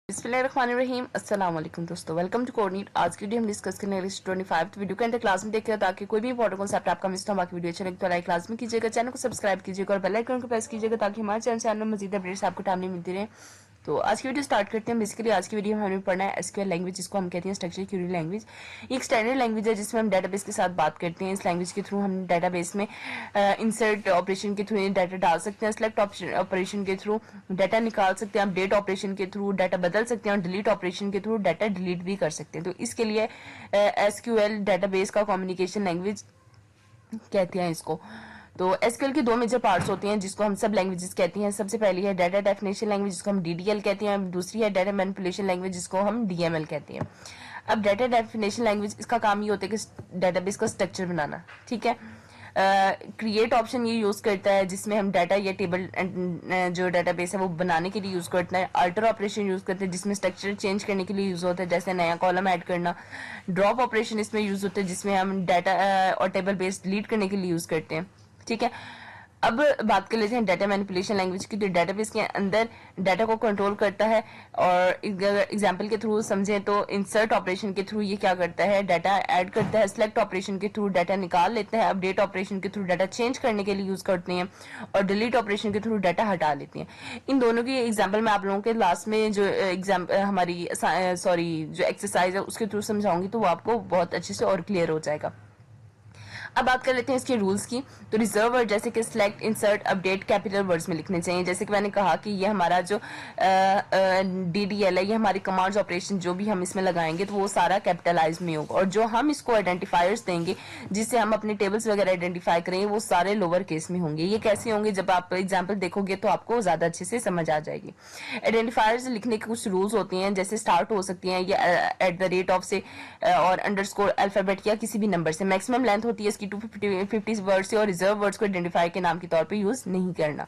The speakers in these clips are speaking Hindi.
बिस्मिल्लाहिर्रहमानिर्रहीम। अस्सलाम वालेकुम दोस्तों, वेलकम टू कोडनीट। आज की वीडियो हम डिस्कस करने वाले 25 वीडियो के अंदर क्लास में देखिए ताकि कोई भी इंपॉर्टेंट कॉन्सेप्ट आपका मिस ना हो। बाकी वीडियो अच्छा लगे तो लाइक क्लास में कीजिएगा, चैनल को सब्सक्राइब कीजिएगा और बेल आइकन को प्रेस कीजिएगा ताकि हमारे चैनल में मजीद अपडेट्स आपको टाइमली मिलती रहे। तो आज की वीडियो स्टार्ट करते हैं। बेसिकली आज की वीडियो में हमें पढ़ना है एसक्यूएल लैंग्वेज, जिसको हम कहते हैं स्ट्रक्चर क्वेरी लैंग्वेज। एक स्टैंडर्ड लैंग्वेज है जिसमें हम डाटाबेस के साथ बात करते हैं। इस लैंग्वेज के थ्रू हम डाटाबेस में इंसर्ट ऑपरेशन के थ्रू डाटा डाल सकते हैं, सिलेक्ट ऑपरेशन के थ्रू डाटा निकाल सकते हैं, अपडेट ऑपरेशन के थ्रू डाटा बदल सकते हैं और डिलीट ऑपरेशन के थ्रू डाटा डिलीट भी कर सकते हैं। तो इसके लिए एसक्यूएल डाटाबेस का कम्युनिकेशन लैंग्वेज कहते हैं इसको। तो एसक्यूएल के दो मेजर पार्ट्स होते हैं जिसको हम सब लैंग्वेजेस कहते हैं। सबसे पहली है डाटा डेफिनेशन लैंग्वेज जिसको हम डीडीएल कहते हैं, दूसरी है डाटा मैनिपुलेशन लैंग्वेज जिसको हम डीएमएल कहते हैं। अब डाटा डेफिनेशन लैंग्वेज, इसका काम ये होता है कि डाटाबेस का स्ट्रक्चर बनाना, ठीक है। क्रिएट ऑप्शन ये यूज करता है जिसमें हम डाटा या टेबल जो डाटाबेस है वो बनाने के लिए यूज करता है। अल्टर ऑपरेशन यूज करते हैं जिसमें स्ट्रक्चर चेंज करने के लिए यूज होता है, जैसे नया कॉलम ऐड करना। ड्रॉप ऑपरेशन इसमें यूज होता है जिसमें हम डाटा और टेबल बेस डिलीट करने के लिए यूज करते हैं, ठीक है। अब बात कर लेते हैं डाटा मैनिपुलेशन लैंग्वेज की। तो डाटाबेस के अंदर डाटा को कंट्रोल करता है और एग्जांपल के थ्रू समझें तो इंसर्ट ऑपरेशन के थ्रू ये क्या करता है, डाटा ऐड करता है। सिलेक्ट ऑपरेशन के थ्रू डाटा निकाल लेता है। अपडेट ऑपरेशन के थ्रू डाटा चेंज करने के लिए यूज करते हैं और डिलीट ऑपरेशन के थ्रू डाटा हटा लेते हैं। इन दोनों की एग्जाम्पल मैं आप लोगों के लास्ट में जो हमारी जो एक्सरसाइज है उसके थ्रू समझाऊंगी तो वो आपको बहुत अच्छे से और क्लियर हो जाएगा। अब बात कर लेते हैं इसके रूल्स की। तो रिजर्व वर्ड जैसे कि select, insert, update capital words में लिखने चाहिए। जैसे कि मैंने कहा कि ये हमारा जो डीडीएल है, ये हमारी कमांड्स ऑपरेशन जो भी हम इसमें लगाएंगे तो वो सारा कैपिटलाइज में होगा, और जो हम इसको आइडेंटिफायर्स देंगे जिससे हम अपने टेबल्स वगैरह आइडेंटिफाई करेंगे वो सारे लोअर केस में होंगे। ये कैसे होंगे, जब आप एग्जाम्पल देखोगे तो आपको ज्यादा अच्छे से समझ आ जाएगी। आइडेंटिफायर्स लिखने के कुछ रूल्स होते हैं, जैसे स्टार्ट हो सकती हैं या एट द रेट ऑफ से और अंडरस्कोर अल्फाबेट या किसी भी नंबर से। मैक्सिमम लेंथ होती है इसकी 250 वर्ड से, और रिजर्व वर्ड्स को आइडेंटिफाई के नाम के तौर पे यूज नहीं करना।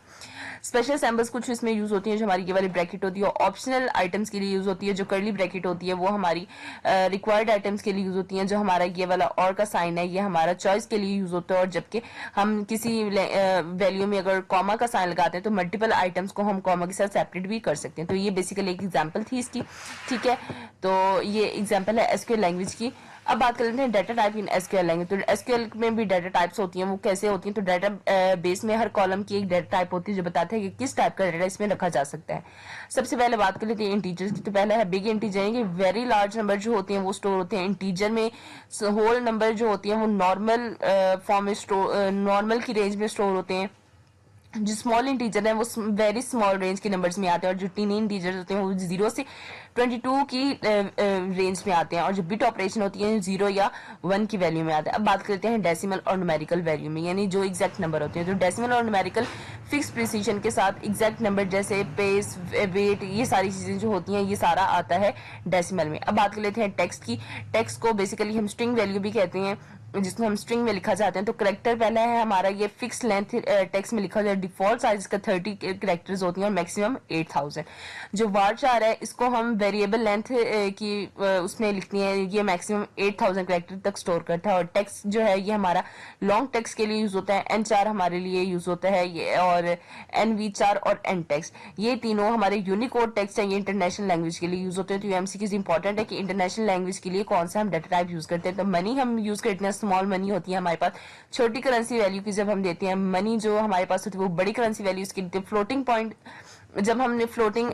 स्पेशल सैम्बल्स कुछ इसमें यूज होती हैं, जो हमारी ये वाली ब्रैकेट होती है ऑप्शनल आइटम्स के लिए यूज होती है। जो कर्ली ब्रैकेट होती है वो हमारी रिक्वायर्ड आइटम्स के लिए यूज होती है। जो हमारा ये वाला और का साइन है ये हमारा चॉइस के लिए यूज होता है, और जबकि हम किसी वैल्यू में अगर कॉमा का साइन लगाते हैं तो मल्टीपल आइटम्स को हम कॉमा के साथ सेपरेट भी कर सकते हैं। तो ये बेसिकली एक एग्जाम्पल थी इसकी, ठीक है। तो ये एग्जाम्पल है एसक्यूएल लैंग्वेज की। अब बात कर लेते हैं data type in SQL language. तो एसक्यूएल में भी डाटा टाइप्स होती हैं, वो कैसे होती हैं। तो डाटा बेस में हर कॉलम की एक डाटा टाइप होती है जो बताता है कि किस टाइप का डाटा इसमें रखा जा सकता है। सबसे पहले बात कर लेते हैं इंटीजर्स की। तो पहला है बिग इंटीजर, ये वेरी लार्ज नंबर जो होते हैं वो स्टोर होते हैं इंटीजर में। होल नंबर जो होती है वो नॉर्मल फॉर्म में नॉर्मल की रेंज में स्टोर होते हैं। जो स्मॉल इंटीजर है वो वेरी स्मॉल रेंज के नंबर्स में आते हैं, और जो टीनी इंटीजर होते हैं वो 0 से 22 की रेंज में आते हैं, और जो बिट ऑपरेशन होती है 0 या 1 की वैल्यू में आते हैं। अब बात करते हैं डेसिमल और न्यूमेरिकल वैल्यू में, यानी जो एग्जैक्ट नंबर होते हैं। तो डेसिमल और न्यूमेरिकल फिक्स प्रिसीजन के साथ एग्जैक्ट नंबर जैसे पेस, वेट, ये सारी चीजें जो होती हैं ये सारा आता है डेसिमल में। अब बात कर लेते हैं टेक्स्ट की। टेक्स्ट को बेसिकली हम स्ट्रिंग वैल्यू भी कहते हैं, जिसमें हम स्ट्रिंग में लिखा जाते हैं। तो करेक्टर पहला है हमारा ये फिक्स लेंथ टेक्स्ट में लिखा जाए। डिफॉल्ट साइज का 30 करेक्टर्स होती हैं और मैक्सिमम 8000। जो वारचार है इसको हम वेरिएबल लेंथ की उसमें लिखते हैं, ये मैक्सिमम 8000 करेक्टर तक स्टोर करता है। और टेक्स्ट जो है ये हमारा लॉन्ग टेक्स्ट के लिए यूज होता है, N4 हमारे लिए यूज होता है ये, और NV4 और N टेक्स्ट, ये तीनों हमारे यूनिकोड टेक्स्ट है, ये इंटरनेशनल लैंग्वेज के लिए यूज होते हैं। तो एमसीक्यूज इंपॉर्टेंट है कि इंटरनेशनल लैंग्वेज के लिए कौन सा हम डाटा टाइप यूज करते हैं। तो मनी हम यूज करते हैं, स्मॉल मनी होती है हमारे पास। छोटी करेंसी वैल्यू की जब हम देते हैं, मनी जो हमारे पास होती है वो बड़ी करेंसी वैल्यू उसकी देते हैं। फ्लोटिंग पॉइंट जब हमने फ्लोटिंग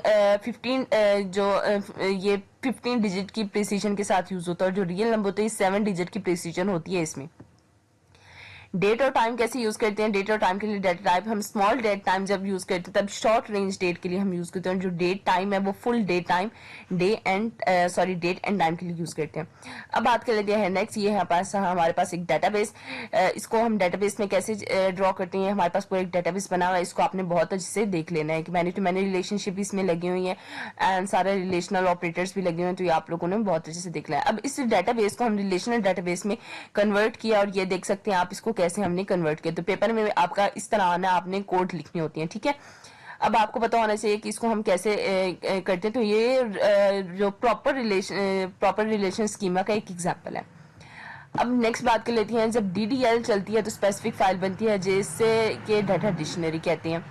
15 डिजिट की प्रिसीजन के साथ यूज होता है, और जो रियल नंबर होता है 7 डिजिट की प्रिसीजन होती है इसमें। डेट और टाइम कैसे यूज करते हैं। डेट और टाइम के लिए डेटा टाइप हम स्मॉल डेट टाइम जब यूज करते हैं तब शॉर्ट रेंज डेट के लिए हम यूज करते हैं। जो डेट टाइम है वो full date time date and time के लिए यूज करते हैं। अब बात कर लेते हैं नेक्स्ट, ये हमारे पास एक डाटाबेस। इसको हम डाटाबेस में कैसे ड्रॉ करते हैं। हमारे पास पूरा एक डाटाबेस बना हुआ है, इसको आपने बहुत अच्छे से देख लेना है कि मैनी टू मैनी रिलेशनशिप इसमें लगी हुई है एंड सारे रिलेशनल ऑपरेटर्स भी लगे हुए हैं। तो ये आप लोगों ने बहुत अच्छे से देख लिया है। अब इस डाटाबेस को हम रिलेशनल डाटाबेस में कन्वर्ट किया, और ये देख सकते हैं आप इसको कैसे हमने कन्वर्ट किया। तो पेपर में आपका इस तरह आना, आपने कोड लिखनी होती है, ठीक है। अब आपको पता होना चाहिए कि इसको हम कैसे करते हैं। तो ये जो प्रॉपर रिलेशन स्कीमा का एक एग्जांपल है। अब नेक्स्ट बात कर लेती हैं, जब DDL चलती है तो स्पेसिफिक फाइल बनती है जिससे कि डाटा डिक्शनरी कहते हैं।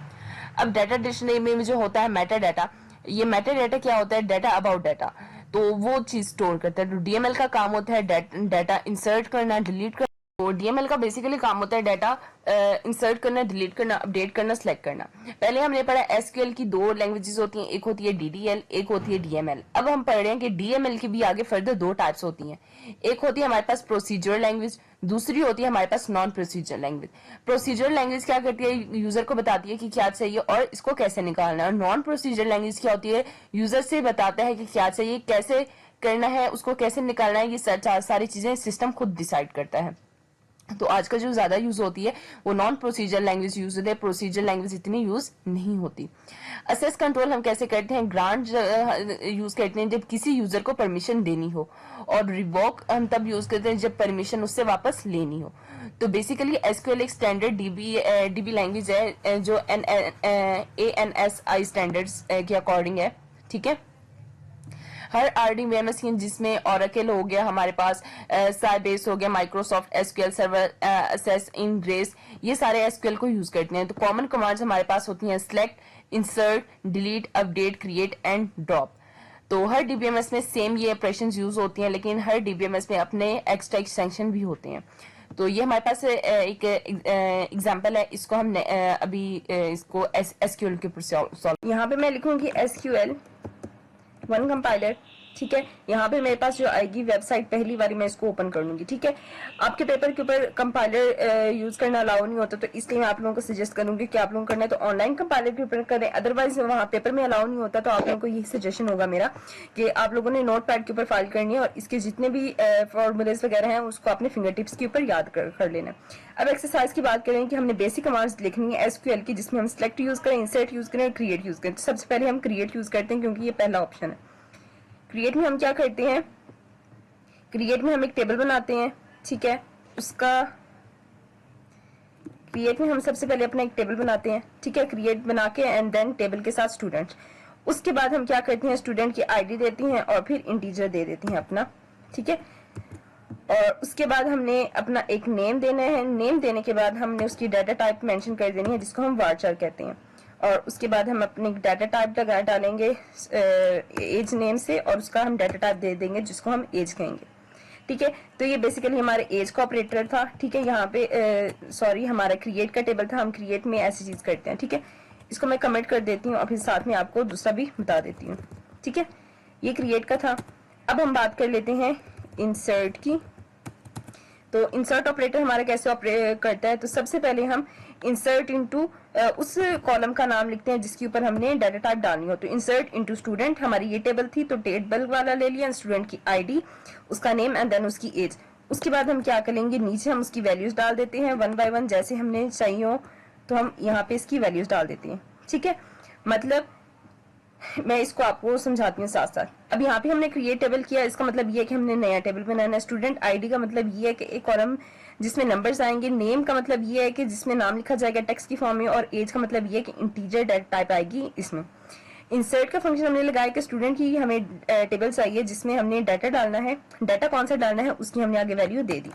अब डाटा डिक्शनरी में जो होता है मेटा डाटा, ये मेटा डाटा क्या होता है, डाटा अबाउट डाटा, तो वो चीज स्टोर करता है। तो डीएमएल का काम होता है डाटा इंसर्ट करना, डिलीट करना। तो डीएमएल का बेसिकली काम होता है डाटा इंसर्ट करना, डिलीट करना, अपडेट करना, सेलेक्ट करना। पहले हमने पढ़ा एसक्यूएल की दो लैंग्वेजेस होती हैं, एक होती है डीडीएल, एक होती है डीएमएल। अब हम पढ़ रहे हैं कि डीएमएल की भी आगे फर्दर दो टाइप्स होती हैं। एक होती है हमारे पास प्रोसीजर लैंग्वेज, दूसरी होती है हमारे पास non procedure language. Procedure language क्या करती है, यूजर को बताती है कि क्या चाहिए और इसको कैसे निकालना है। और नॉन प्रोसीजर लैंग्वेज क्या होती है, यूजर से बताता है कि क्या चाहिए, कैसे करना है, उसको कैसे निकालना है, ये सारी चीजें सिस्टम खुद डिसाइड करता है। तो आज का जो ज्यादा यूज होती है वो नॉन प्रोसीजर लैंग्वेज यूज होती है, प्रोसीजर लैंग्वेज इतनी यूज नहीं होती। असेस कंट्रोल हम कैसे करते हैं, ग्रांट यूज करते हैं जब किसी यूजर को परमिशन देनी हो, और रिवोक हम तब यूज करते हैं जब परमिशन उससे वापस लेनी हो। तो बेसिकली एसक्यूएल एक स्टैंडर्ड डीबी लैंग्वेज है जो ANSI स्टैंडर्ड्स के अकॉर्डिंग है, ठीक है। हर RDBMS जिसमें ओरेकल हो गया, हमारे पास साइबेस हो गया, Microsoft SQL server, assess, ingress, ये सारे एसक्यूएल को यूज करते हैं। तो कॉमन कमांड्स हमारे पास होती हैं select, insert, delete, update, create and drop. तो हर डीबीएमएस में सेम ये ऑपरेशंस यूज होती हैं, लेकिन हर डीबीएमएस में अपने एक्स्ट्रा एक्सटेंशन भी होते हैं। तो ये हमारे पास एक एग्जांपल है, इसको हमने अभी इसको एसक्यूएल के ऊपर सॉल्व। यहाँ पे मैं लिखूंगी एसक्यूएल वन कंपाइलर, ठीक है। यहाँ पे मेरे पास जो आएगी वेबसाइट, पहली बारी मैं इसको ओपन कर लूंगी, ठीक है। आपके पेपर के ऊपर कंपाइलर यूज करना अलाउ नहीं होता, तो इसलिए मैं आप लोगों को सजेस्ट करूंगी कि आप लोगों को करना है तो ऑनलाइन कंपाइलर के ऊपर करें, अदरवाइज वहाँ पेपर में अलाउ नहीं होता। तो आप लोगों को यही सजेशन होगा मेरा कि आप लोगों ने नोट पैड के ऊपर फाइल करनी है और इसके जितने भी फॉर्मूलेज वगैरह हैं उसको अपने फिंगर टिप्स के ऊपर याद कर लेना। अब एक्सरसाइज की बात करें कि हमने बेसिक कमांड्स लिखनी है एसक्यूएल की, जिसमें हम सिलेक्ट यूज करें, इंसर्ट यूज करें और क्रिएट यूज करें। तो सबसे पहले हम क्रिएट यूज करते हैं क्योंकि ये पहला ऑप्शन है। क्रिएट में हम क्या करते हैं, क्रिएट में हम एक टेबल बनाते हैं, ठीक है। उसका क्रिएट में हम सबसे पहले अपना एक टेबल बनाते हैं, ठीक है, क्रिएट बना के एंड देन टेबल के साथ स्टूडेंट। उसके बाद हम क्या करते हैं, स्टूडेंट की आईडी देते हैं और फिर इंटीजर दे देते हैं अपना, ठीक है। और उसके बाद हमने अपना एक नेम देना है, नेम देने के बाद हमने उसकी डाटा टाइप मेंशन कर देनी है जिसको हम वारचार कहते हैं। और उसके बाद हम अपने डाटा टाइप डालेंगे एज नेम से और उसका हम डाटा टाइप दे देंगे जिसको हम एज कहेंगे, ठीक है। तो ये बेसिकली हमारे एज का ऑपरेटर था, ठीक है। यहाँ पे सॉरी हमारा क्रिएट का टेबल था, हम क्रिएट में ऐसी चीज करते हैं, ठीक है। इसको मैं कमेंट कर देती हूँ और फिर साथ में आपको दूसरा भी बता देती हूँ, ठीक है। ये क्रिएट का था। अब हम बात कर लेते हैं इंसर्ट की। तो इंसर्ट ऑपरेटर हमारा कैसे ऑपरेट करता है, तो सबसे पहले हम इंसर्ट इनटू उस कॉलम का नाम लिखते हैं जिसके ऊपर हमने डाटा टाइप डालनी हो। तो इंसर्ट इनटू स्टूडेंट, हमारी ये टेबल थी तो टेबल वाला ले लिया, स्टूडेंट की आईडी, उसका नेम एंड देन उसकी एज। उसके बाद हम क्या करेंगे, नीचे हम उसकी वैल्यूज डाल देते हैं वन बाय वन, जैसे हमने चाहिए हो तो हम यहाँ पे इसकी वैल्यूज डाल देते हैं, ठीक है। मतलब मैं इसको आपको समझाती हूँ साथ साथ। अब यहाँ पे हमने क्रिएट टेबल किया, इसका मतलब ये है कि हमने नया टेबल बनाना है। स्टूडेंट आईडी का मतलब ये है कि एक कॉलम जिसमें नंबर्स आएंगे, नेम का मतलब ये है कि जिसमें नाम लिखा जाएगा टेक्स्ट की फॉर्म में, और एज का मतलब ये है कि इंटीजर डाटा टाइप आएगी इसमें। इंसर्ट का फंक्शन हमने लगाया कि स्टूडेंट की हमें टेबल चाहिए जिसमें हमने डाटा डालना है, डाटा कौन सा डालना है उसकी हमने आगे वैल्यू दे दी।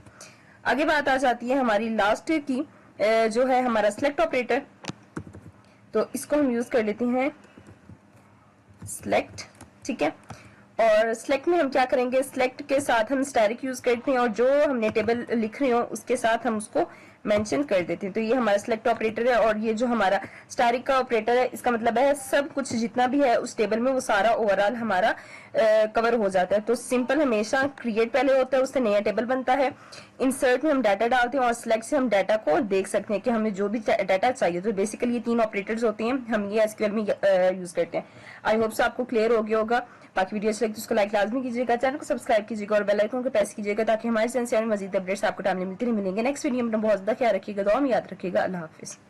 आगे बात आ जाती है हमारी लास्ट की, जो है हमारा सिलेक्ट ऑपरेटर। तो इसको हम यूज कर लेते हैं सिलेक्ट, ठीक है। और सिलेक्ट में हम क्या करेंगे, सिलेक्ट के साथ हम स्टैटिक यूज करते हैं और जो हमने टेबल लिख रहे हो उसके साथ हम उसको मेंशन कर देते हैं। तो ये हमारा सिलेक्ट ऑपरेटर है। और ये जो हमारा स्टैटिक का ऑपरेटर है, इसका मतलब है सब कुछ जितना भी है उस टेबल में वो सारा ओवरऑल हमारा कवर हो जाता है। तो सिंपल हमेशा क्रिएट पहले होता है, उससे नया टेबल बनता है। इंसर्ट में हम डाटा डालते हैं और सिलेक्ट से हम डाटा को देख सकते हैं कि हमें जो भी डाटा चाहिए। तो बेसिकली ये तीन ऑपरेटर्स होते हैं, हम ये एसक्यूएल में यूज करते हैं। आई होप से आपको क्लियर हो गया होगा। बाकी वीडियो अच्छी लगी तो उसको लाइक लाजमी कीजिएगा, चैनल को सब्सक्राइब कीजिएगा और बेल आइकन को प्रेस कीजिएगा ताकि हमारे चैनल से मजीद अपडेट्स आपको टाइमली मिलते रहें। मिलेंगे नेक्स्ट वीडियो में। बहुत ज्यादा ख्याल रखिएगा, दुआ में याद रखिएगा। अल्लाह हाफिज।